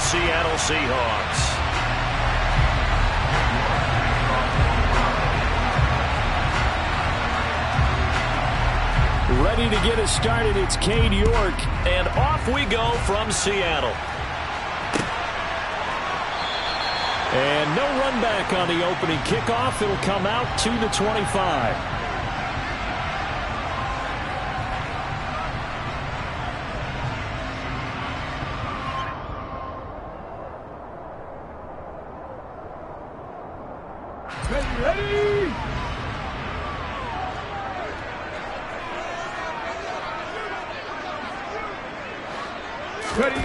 Seattle Seahawks. Ready to get us started, it's Cade York. And off we go from Seattle. And no run back on the opening kickoff. It'll come out to the 25. Ready!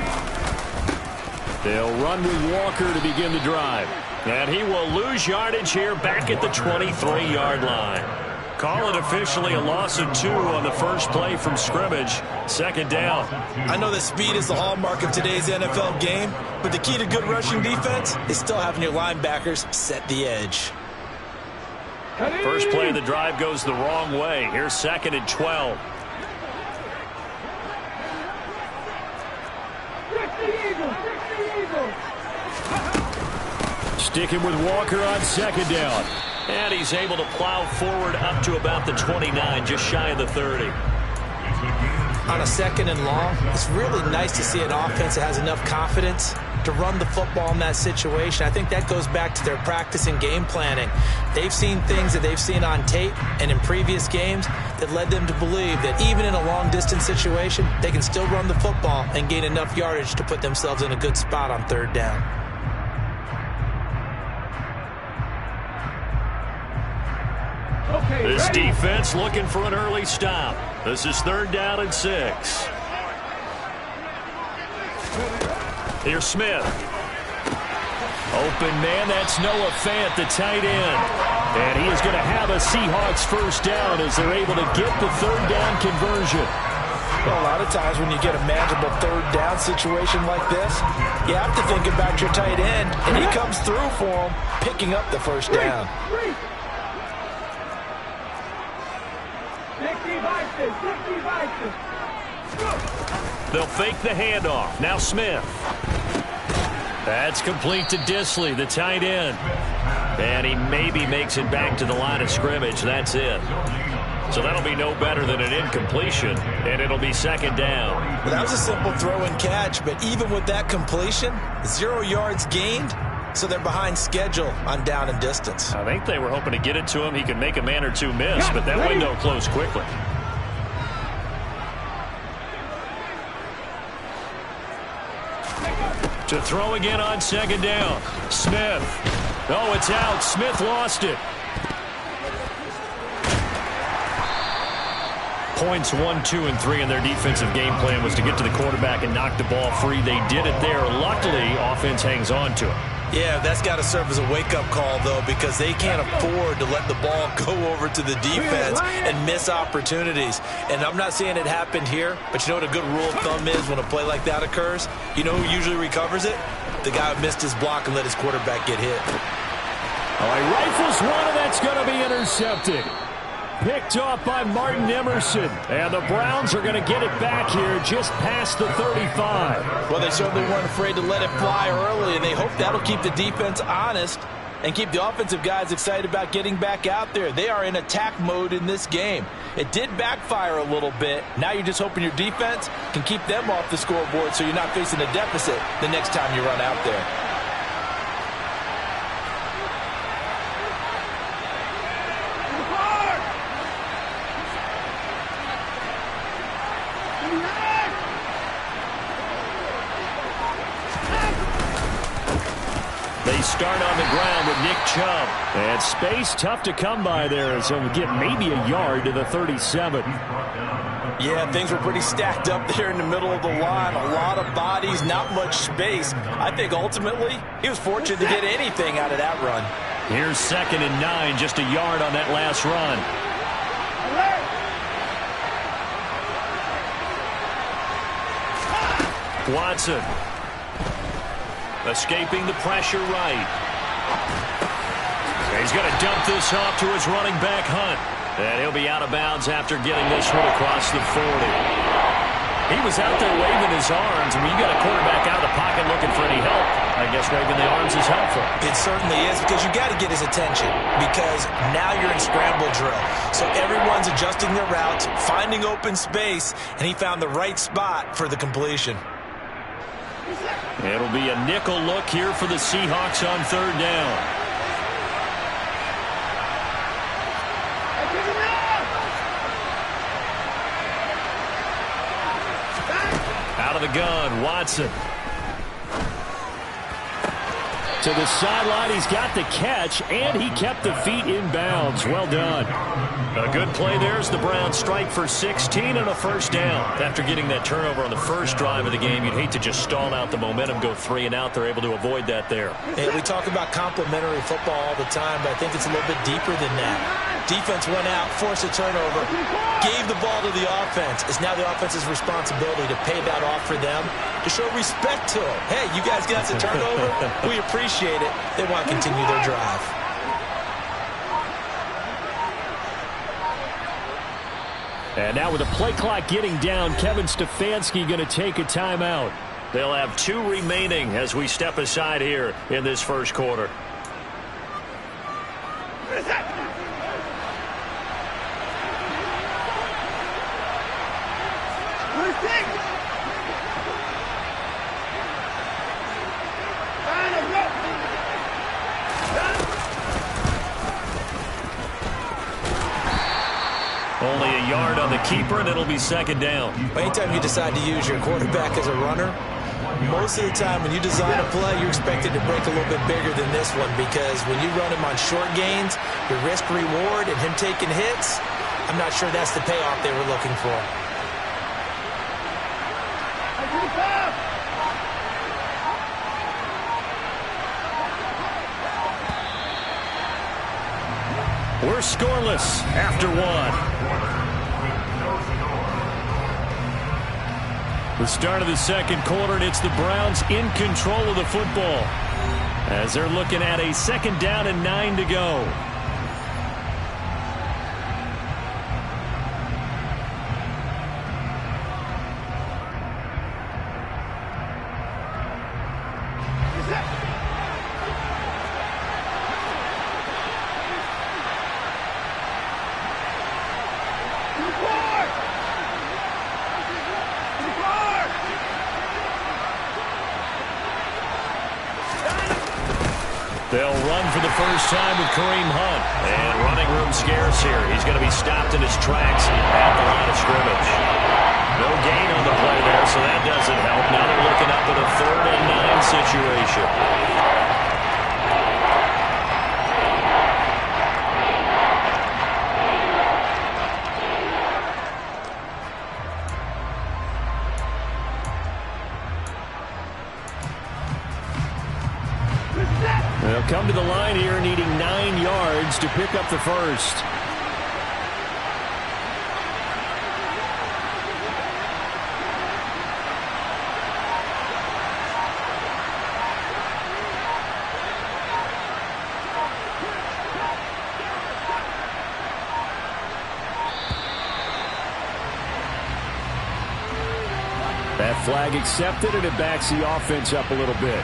They'll run with Walker to begin the drive. And he will lose yardage here back at the 23-yard line. Call it officially a loss of 2 on the first play from scrimmage. Second down. I know that speed is the hallmark of today's NFL game, but the key to good rushing defense is still having your linebackers set the edge. First play of the drive goes the wrong way. Here's 2nd and 12. Sticking with Walker on 2nd down. And he's able to plow forward up to about the 29, just shy of the 30. On a 2nd and long, it's really nice to see an offense that has enough confidence to run the football in that situation. I think that goes back to their practice and game planning. They've seen things that they've seen on tape and in previous games that led them to believe that even in a long-distance situation, they can still run the football and gain enough yardage to put themselves in a good spot on 3rd down. This defense looking for an early stop. This is 3rd down and 6. Here's Smith. Open man, that's Noah Fant, the tight end. And he is going to have a Seahawks first down as they're able to get the 3rd down conversion. Well, a lot of times when you get a manageable 3rd down situation like this, you have to think about your tight end, and he comes through for him, picking up the first down. They'll fake the handoff. Now Smith. That's complete to Disley, the tight end. And he maybe makes it back to the line of scrimmage. That's it. So that'll be no better than an incompletion, and it'll be 2nd down. Well, that was a simple throw and catch, but even with that completion, 0 yards gained, so they're behind schedule on down and distance. I think they were hoping to get it to him. He could make a man or two miss, but that window closed quickly. To throw again on 2nd down. Smith. Oh, it's out. Smith lost it. Points 1, 2, and 3 in their defensive game plan was to get to the quarterback and knock the ball free. They did it there. Luckily, offense hangs on to it. Yeah, that's got to serve as a wake-up call, though, because they can't afford to let the ball go over to the defense and miss opportunities. And I'm not saying it happened here, but you know what a good rule of thumb is when a play like that occurs? You know who usually recovers it? The guy who missed his block and let his quarterback get hit. Oh, he rifles one, and that's going to be intercepted. Picked off by Martin Emerson. And the Browns are going to get it back here just past the 35. Well, they certainly weren't afraid to let it fly early, and they hope that'll keep the defense honest and keep the offensive guys excited about getting back out there. They are in attack mode in this game. It did backfire a little bit. Now you're just hoping your defense can keep them off the scoreboard so you're not facing a deficit the next time you run out there. They start on the ground with Nick Chubb. And space tough to come by there, so we'll get maybe a yard to the 37. Yeah, things were pretty stacked up there in the middle of the line. A lot of bodies, not much space. I think ultimately he was fortunate to get anything out of that run. Here's 2nd and 9, just a yard on that last run. Watson. Escaping the pressure right. He's going to dump this off to his running back, Hunt. And he'll be out of bounds after getting this one across the 40. He was out there waving his arms. I mean, you got a quarterback out of the pocket looking for any help. It certainly is, because you got to get his attention, because now you're in scramble drill. So everyone's adjusting their routes, finding open space, and he found the right spot for the completion. It'll be a nickel look here for the Seahawks on third down. Out of the gun, Watson. To the sideline, he's got the catch, and he kept the feet in bounds. Well done. A good play there as the Browns strike for 16 and a first down. After getting that turnover on the first drive of the game, you'd hate to just stall out the momentum, go 3 and out. They're able to avoid that there. And we talk about complementary football all the time, but I think it's a little bit deeper than that. Defense went out, forced a turnover, gave the ball to the offense. It's now the offense's responsibility to pay that off for them, to show respect to them. Hey, you guys got us a turnover. We appreciate it. They want to continue their drive. And now with the play clock getting down, Kevin Stefanski going to take a timeout. They'll have 2 remaining as we step aside here in this first quarter. Only a yard on the keeper, and it'll be second down. Anytime you decide to use your quarterback as a runner, most of the time when you design a play, you're expected to break a little bit bigger than this one, because when you run him on short gains, your risk-reward and him taking hits, I'm not sure that's the payoff they were looking for. We're scoreless after 1. The start of the second quarter, and it's the Browns in control of the football as they're looking at a second down and 9 to go. They'll run for the first time with Kareem Hunt. And running room scarce here. He's going to be stopped in his tracks at the line of scrimmage. No gain on the play there, so that doesn't help. Now they're looking up at a 3rd and 9 situation. They'll come to the line here needing 9 yards to pick up the first. That flag accepted, and it backs the offense up a little bit.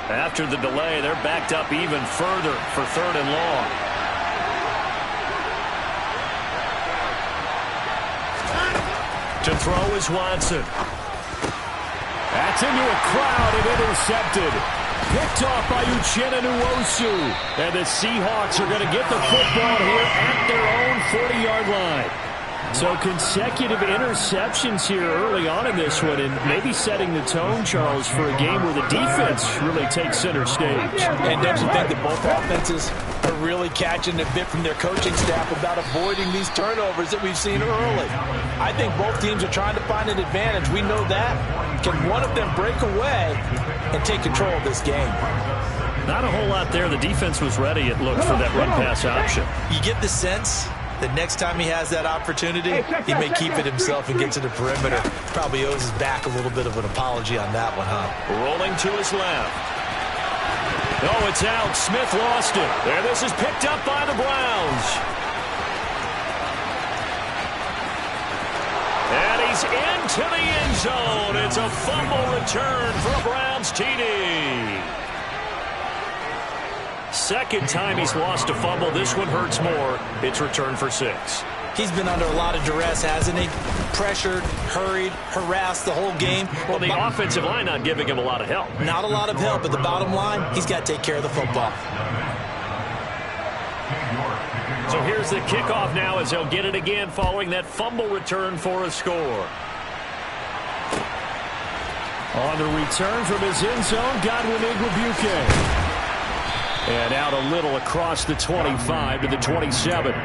After the delay, they're backed up even further for 3rd and long. To throw is Watson. That's into a crowd and intercepted. Picked off by Uchenna Nwosu. And the Seahawks are going to get the football here at their own 40-yard line. So consecutive interceptions here early on in this one, and maybe setting the tone, Charles, for a game where the defense really takes center stage. And don't you think that both offenses are really catching a bit from their coaching staff about avoiding these turnovers that we've seen early? I think both teams are trying to find an advantage. We know that. Can one of them break away and take control of this game? Not a whole lot there. The defense was ready, it looked, for that run-pass option. You get the sense The next time he has that opportunity, he may keep it himself and get to the perimeter. Probably owes his back a little bit of an apology on that one, huh? Rolling to his left. Oh, it's out. Smith lost it. There, this is picked up by the Browns. And he's into the end zone. It's a fumble return for a Browns TD. Second time he's lost a fumble. This one hurts more. It's returned for 6. He's been under a lot of duress, hasn't he? Pressured, hurried, harassed the whole game. Well, the offensive line not giving him a lot of help. Not a lot of help, but the bottom line, he's got to take care of the football. So here's the kickoff now as he'll get it again following that fumble return for a score. On the return from his end zone, Godwin Igwebuike. And out a little across the 25 to the 27.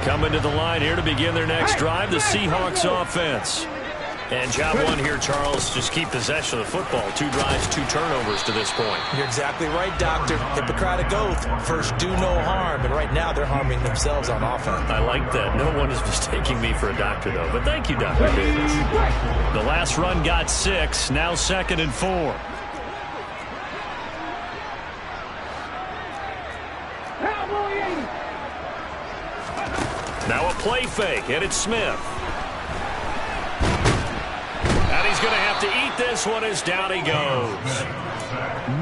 Coming to the line here to begin their next drive, the Seahawks offense. And job one here, Charles, just keep possession of the football. 2 drives, 2 turnovers to this point. You're exactly right, Doctor. Hippocratic oath. First, do no harm. And right now, they're harming themselves on offense. I like that. No one is mistaking me for a doctor, though. But thank you, Dr. Davis. The last run got 6. Now 2nd and 4. Now a play fake, and it's Smith. And he's going to have to eat this one as down he goes.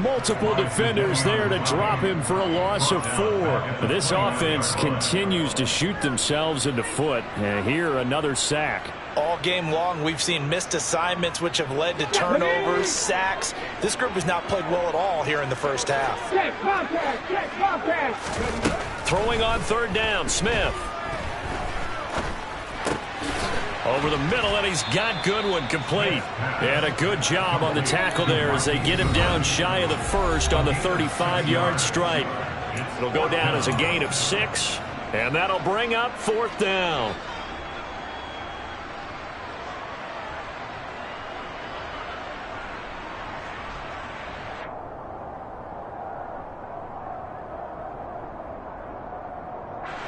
Multiple defenders there to drop him for a loss of 4. This offense continues to shoot themselves in the foot. And here, another sack. All game long, we've seen missed assignments, which have led to turnovers, sacks. This group has not played well at all here in the first half. Throwing on 3rd down, Smith. Over the middle, and he's got Goodwin complete. And a good job on the tackle there as they get him down shy of the first on the 35-yard strike. It'll go down as a gain of 6, and that'll bring up 4th down.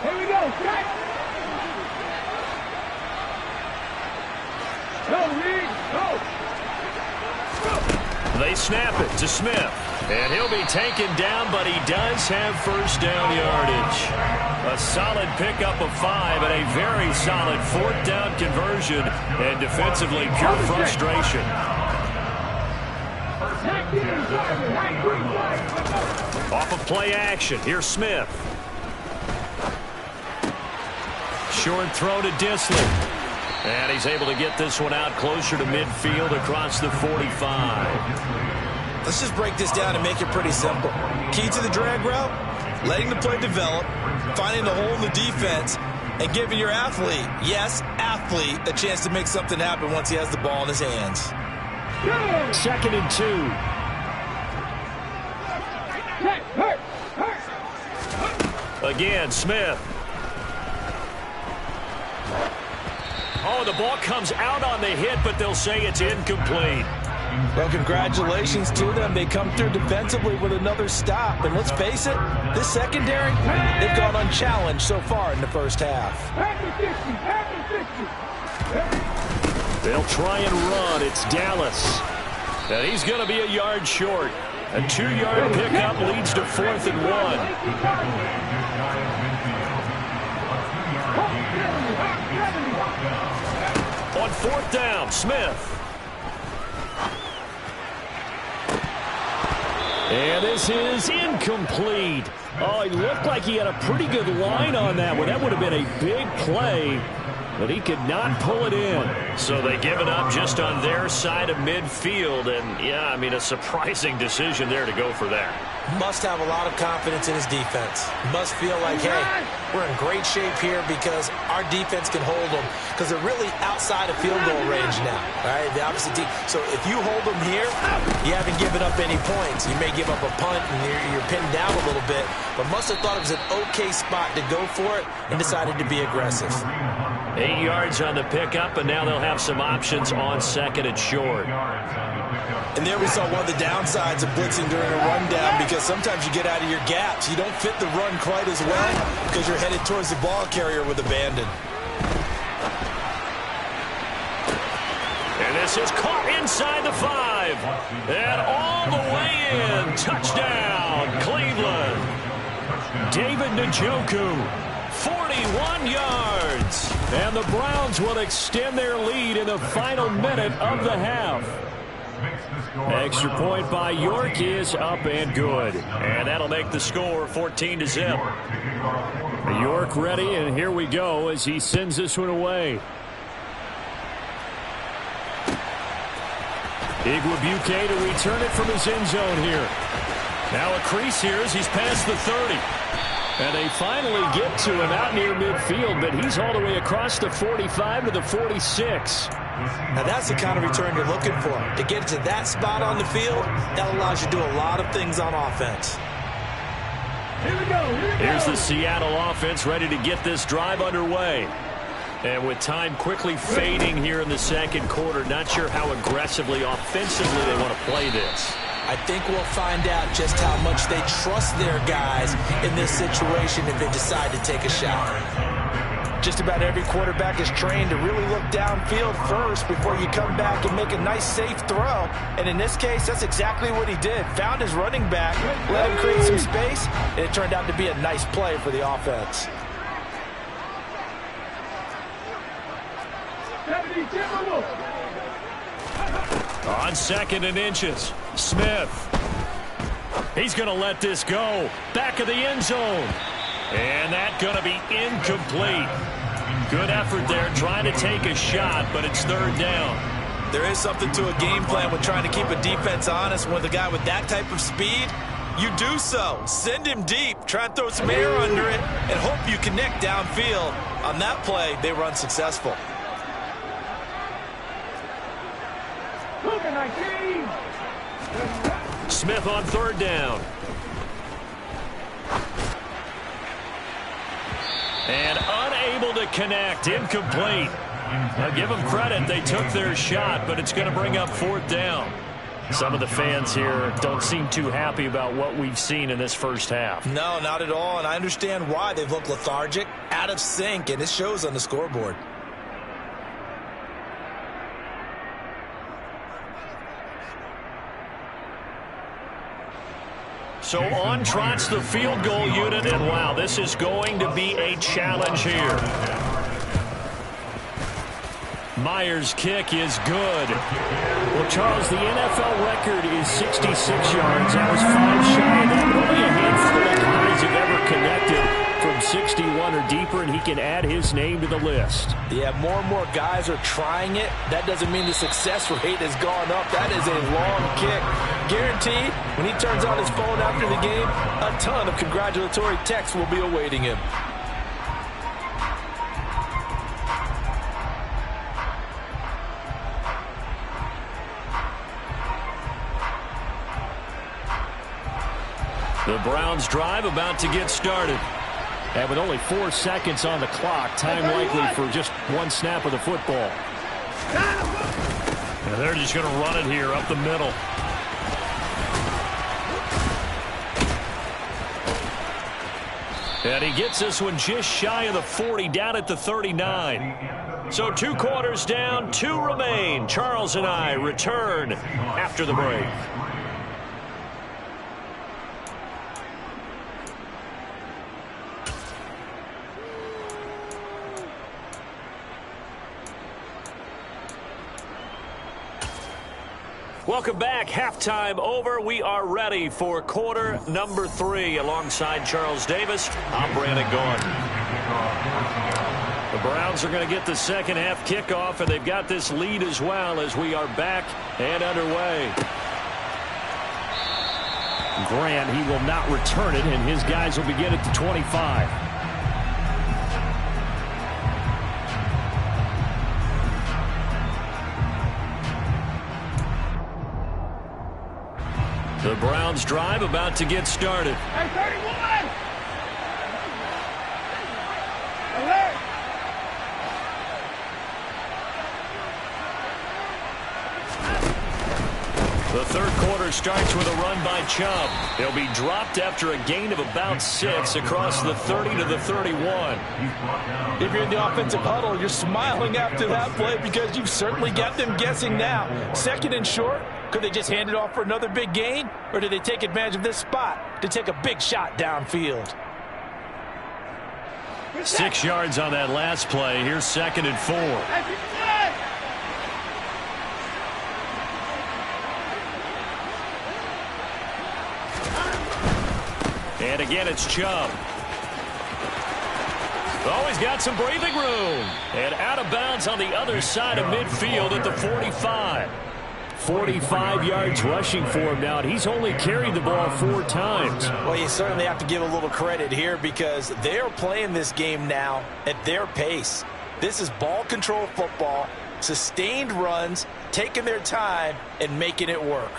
Here we go, Jack. They snap it to Smith, and he'll be taken down, but he does have first down yardage. A solid pickup of 5 and a very solid 4th down conversion, and defensively pure frustration. Off of play action, here's Smith. Short throw to Disley. And he's able to get this one out closer to midfield across the 45. Let's just break this down and make it pretty simple. Key to the drag route, letting the play develop, finding the hole in the defense, and giving your athlete, yes, athlete, a chance to make something happen once he has the ball in his hands. 2nd and 2. Again, Smith. Oh, the ball comes out on the hit, but they'll say it's incomplete. Well, congratulations to them. They come through defensively with another stop. And let's face it, this secondary, they've gone unchallenged so far in the first half. They'll try and run. It's Dallas. And he's going to be a yard short. A 2-yard pickup leads to 4th and 1. On 4th down, Smith. And this is incomplete. Oh, he looked like he had a pretty good line on that one. That would have been a big play, but he could not pull it in. So they give it up just on their side of midfield. And, yeah, I mean, a surprising decision there to go for that. Must have a lot of confidence in his defense. Must feel like, hey, we're in great shape here because our defense can hold them because they're really outside of field goal range now, all right, the opposite team. So if you hold them here, you haven't given up any points. You may give up a punt and you're pinned down a little bit, but must have thought it was an okay spot to go for it and decided to be aggressive. 8 yards on the pickup, and now they'll have some options on second and short. And there we saw one of the downsides of blitzing during a rundown, because sometimes you get out of your gaps. You don't fit the run quite as well because you're headed towards the ball carrier with abandon. And this is caught inside the 5. And all the way in. Touchdown, Cleveland. David Njoku, 41 yards. And the Browns will extend their lead in the final minute of the half. Extra point by York is up and good. And that'll make the score 14-0. York ready, and here we go as he sends this one away. Igwebuike to return it from his end zone here. Now a crease here as he's past the 30. And they finally get to him out near midfield, but he's all the way across the 45 to the 46. Now that's the kind of return you're looking for. To get to that spot on the field, that allows you to do a lot of things on offense. Here we go. Here's the Seattle offense ready to get this drive underway. And with time quickly fading here in the second quarter, not sure how aggressively, offensively they want to play this. I think we'll find out just how much they trust their guys in this situation if they decide to take a shot. Just about every quarterback is trained to really look downfield first before you come back and make a nice, safe throw. And in this case, that's exactly what he did. Found his running back, let him create some space, and it turned out to be a nice play for the offense. On second and inches, Smith. He's going to let this go. Back of the end zone. And that's going to be incomplete. Good effort there trying to take a shot, but it's third down. There is something to a game plan with trying to keep a defense honest. With a guy with that type of speed, you do so. Send him deep. Try and throw some air under it and hope you connect downfield. On that play, they were unsuccessful. Smith on third down. And unable to connect. Incomplete. Now give them credit. They took their shot, but it's going to bring up fourth down. Some of the fans here don't seem too happy about what we've seen in this first half. No, not at all. And I understand why. They've looked lethargic, out of sync, and it shows on the scoreboard. So on trots the field goal unit, and wow, this is going to be a challenge here. Myers' kick is good. Well, Charles, the NFL record is 66 yards. That was 5 shy of that, but only a handful of guys have ever connected from 61 or deeper, and he can add his name to the list. Yeah, more and more guys are trying it. That doesn't mean the success rate has gone up. That is a long kick. Guaranteed, when he turns on his phone after the game, a ton of congratulatory texts will be awaiting him. The Browns drive about to get started. And with only 4 seconds on the clock, time likely for just one snap of the football. And they're just going to run it here up the middle. And he gets this one just shy of the 40, down at the 39. So 2 quarters down, 2 remain. Charles and I return after the break. Welcome back. Halftime over. We are ready for quarter number 3. Alongside Charles Davis, I'm Brandon Gaughan. The Browns are going to get the second half kickoff, and they've got this lead as well as we are back and underway. Grant, he will not return it, and his guys will begin at the 25. The Browns drive about to get started. Hey, 31! Alert! The third quarter starts with a run by Chubb. He'll be dropped after a gain of about 6 across the 30 to the 31. If you're in the offensive huddle, you're smiling after that play because you've certainly got them guessing now. Second and short, could they just hand it off for another big gain? Or do they take advantage of this spot to take a big shot downfield? 6 yards on that last play. Here's 2nd and 4. And again, it's Chubb. Oh, he's got some breathing room. And out of bounds on the other side of midfield at the 45. 45 yards rushing for him now, and he's only carried the ball 4 times. Well, you certainly have to give a little credit here because they're playing this game now at their pace. This is ball control football, sustained runs, taking their time, and making it work.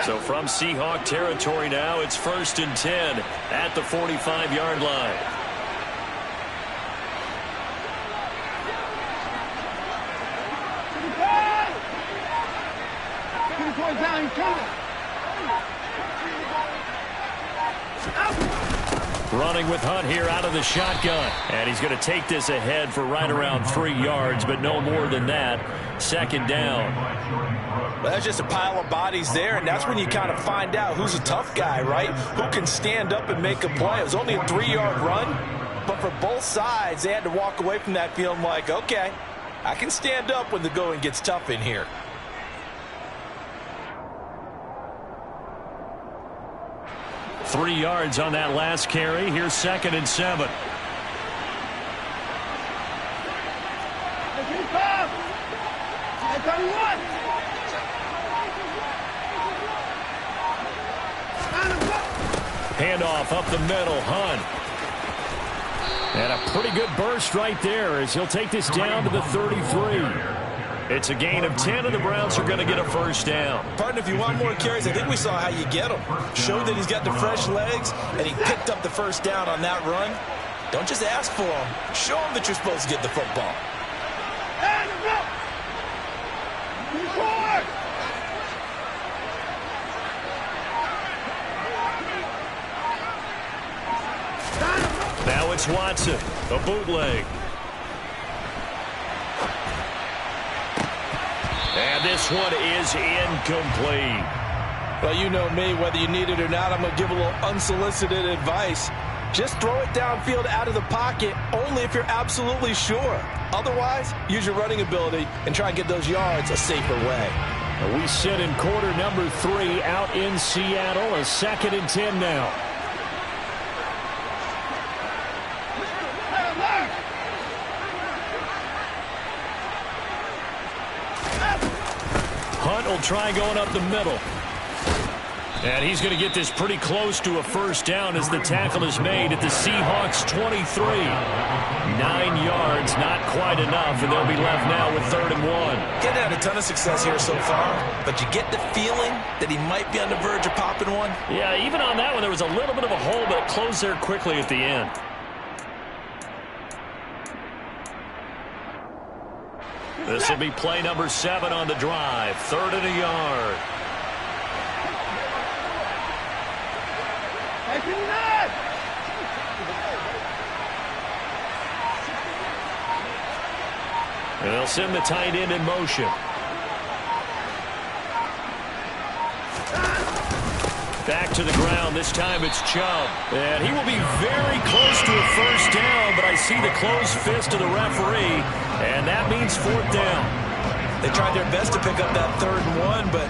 So from Seahawk territory now, it's 1st and 10 at the 45-yard line. Running with Hunt here out of the shotgun. And he's going to take this ahead for right around 3 yards, but no more than that. 2nd down. Well, that's just a pile of bodies there, and that's when you kind of find out who's a tough guy, right? Who can stand up and make a play. It was only a 3-yard run, but for both sides, they had to walk away from that feeling like, okay, I can stand up when the going gets tough in here. Three yards on that last carry. Here's 2nd and 7. Handoff up the middle. Hunt. And a pretty good burst right there as he'll take this down to the 33. It's a gain of 10, and the Browns are going to get a 1st down. Partner, if you want more carries, I think we saw how you get him. Showed that he's got the fresh legs, and he picked up the 1st down on that run. Don't just ask for him. Show him that you're supposed to get the football. Now it's Watson, a bootleg. And this one is incomplete. Well, you know me, whether you need it or not, I'm going to give a little unsolicited advice. Just throw it downfield out of the pocket only if you're absolutely sure. Otherwise, use your running ability and try and get those yards a safer way. We sit in quarter number 3 out in Seattle. A 2nd and 10 now. Hunt will try going up the middle. And he's going to get this pretty close to a 1st down as the tackle is made at the Seahawks 23. 9 yards, not quite enough, and they'll be left now with 3rd and 1. Getting had a ton of success here so far, but you get the feeling that he might be on the verge of popping one. Yeah, even on that one, there was a little bit of a hole, but it closed there quickly at the end. This will be play number 7 on the drive. 3rd and a yard. And they'll send the tight end in motion. Back to the ground. This time it's Chubb. And he will be very close to a 1st down, but I see the closed fist of the referee, and that means 4th down. They tried their best to pick up that 3rd and 1, but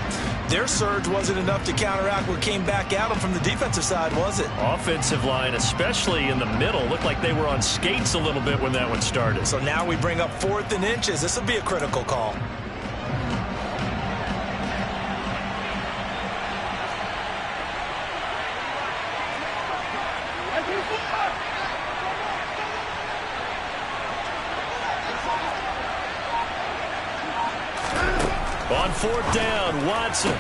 their surge wasn't enough to counteract what came back at them from the defensive side, was it? Offensive line, especially in the middle, looked like they were on skates a little bit when that one started. So now we bring up 4th and inches. This will be a critical call. On 4th down, Watson.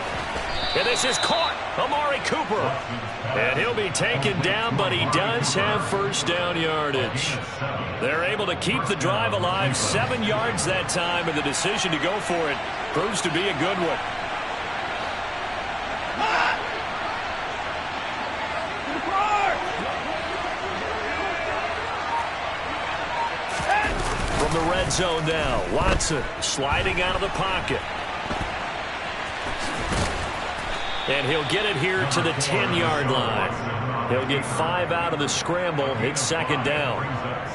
And this is caught. Amari Cooper. And he'll be taken down, but he does have 1st down yardage. They're able to keep the drive alive. 7 yards that time, and the decision to go for it proves to be a good one. red zone now. Watson sliding out of the pocket. And he'll get it here to the 10-yard line. He'll get 5 out of the scramble. It's second down.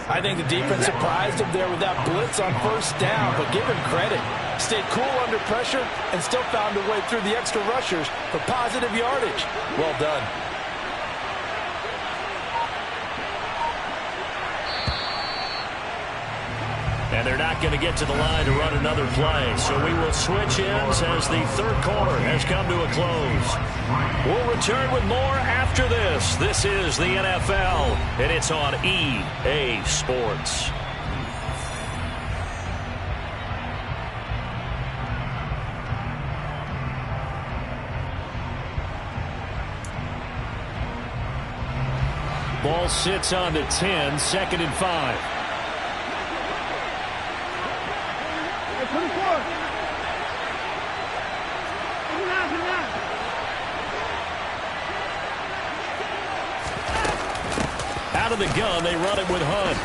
I think the defense surprised him there with that blitz on first down, but give him credit. Stayed cool under pressure and still found a way through the extra rushers for positive yardage. Well done. And they're not going to get to the line to run another play. So we will switch ends as the third quarter has come to a close. We'll return with more after this. This is the NFL, and it's on EA Sports. Ball sits on the 10, 2nd and 5. Out of the gun, they run it with Hunt.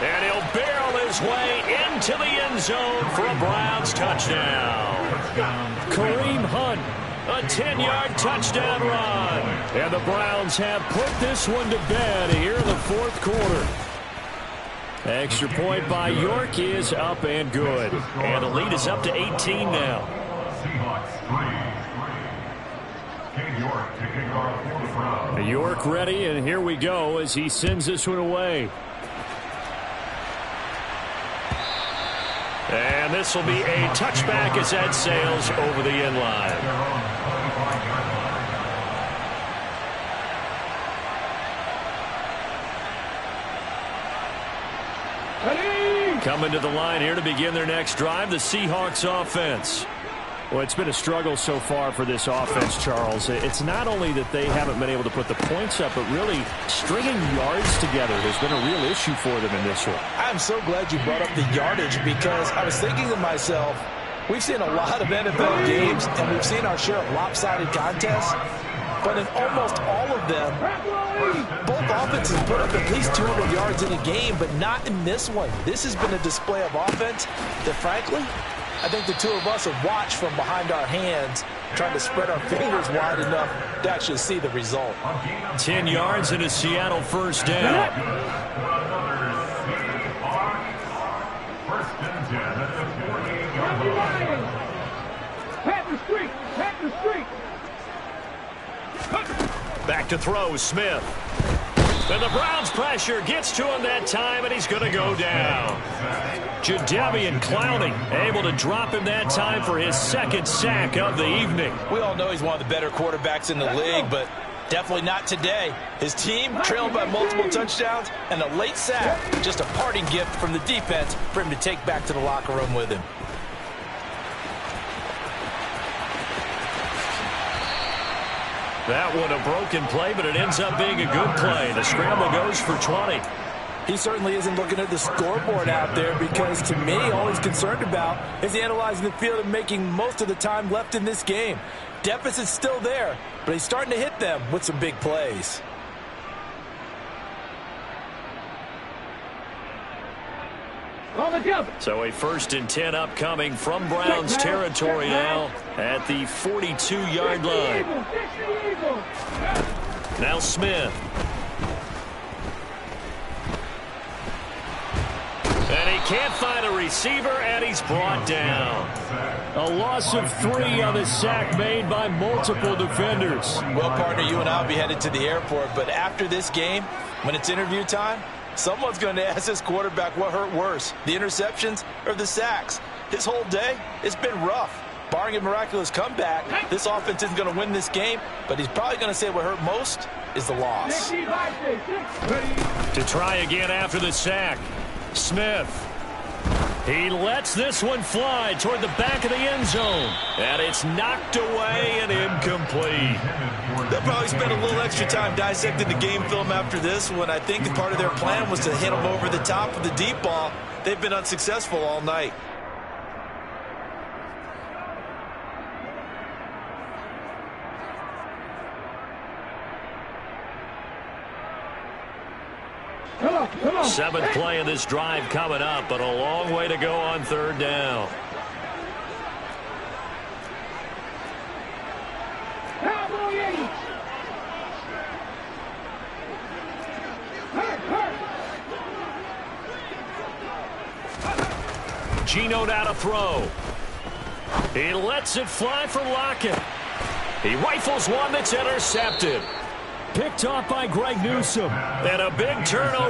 And he'll barrel his way into the end zone for a Browns touchdown. Kareem Hunt. A 10-yard touchdown run. And the Browns have put this one to bed here in the fourth quarter. Extra point by York is up and good. And the lead is up to 18 now. York ready, and here we go as he sends this one away. And this will be a touchback as that sails over the end line. Coming to the line here to begin their next drive, the Seahawks offense. Well, it's been a struggle so far for this offense, Charles. It's not only that they haven't been able to put the points up, but really stringing yards together has been a real issue for them in this one. I'm so glad you brought up the yardage because I was thinking to myself, we've seen a lot of NFL games and we've seen our share of lopsided contests, but in almost all of them, both offenses put up at least 200 yards in a game, but not in this one. This has been a display of offense that, frankly, I think the two of us have watched from behind our hands, trying to spread our fingers wide enough to actually see the result. 10 yards and a Seattle first down. Back to throw, Smith. And the Browns pressure gets to him that time, and he's going to go down. Jadeveon Clowney able to drop him that time for his second sack of the evening. We all know he's one of the better quarterbacks in the league, but definitely not today. His team trailed by multiple touchdowns, and a late sack, just a parting gift from the defense for him to take back to the locker room with him. That one a broken play, but it ends up being a good play. The scramble goes for 20. He certainly isn't looking at the scoreboard out there because, to me, all he's concerned about is analyzing the field and making most of the time left in this game. Deficit's still there, but he's starting to hit them with some big plays. So a 1st and 10 upcoming from Browns territory now at the 42-yard line. Now Smith. And he can't find a receiver, and he's brought down. A loss of 3 on the sack made by multiple defenders. Well, partner, you and I will be headed to the airport, but after this game, when it's interview time, someone's going to ask this quarterback what hurt worse, the interceptions or the sacks. His whole day, it's been rough. Barring a miraculous comeback, this offense isn't going to win this game, but he's probably going to say what hurt most is the loss. To try again after the sack, Smith. He lets this one fly toward the back of the end zone. And it's knocked away and incomplete. They'll probably spend a little extra time dissecting the game film after this one. I think part of their plan was to hit him over the top of the deep ball. They've been unsuccessful all night. Come on. Seventh play of this drive coming up, but a long way to go on third down. Geno now to throw. He lets it fly for Lockett. He rifles one that's intercepted. Picked off by Greg Newsome. And a big turnover.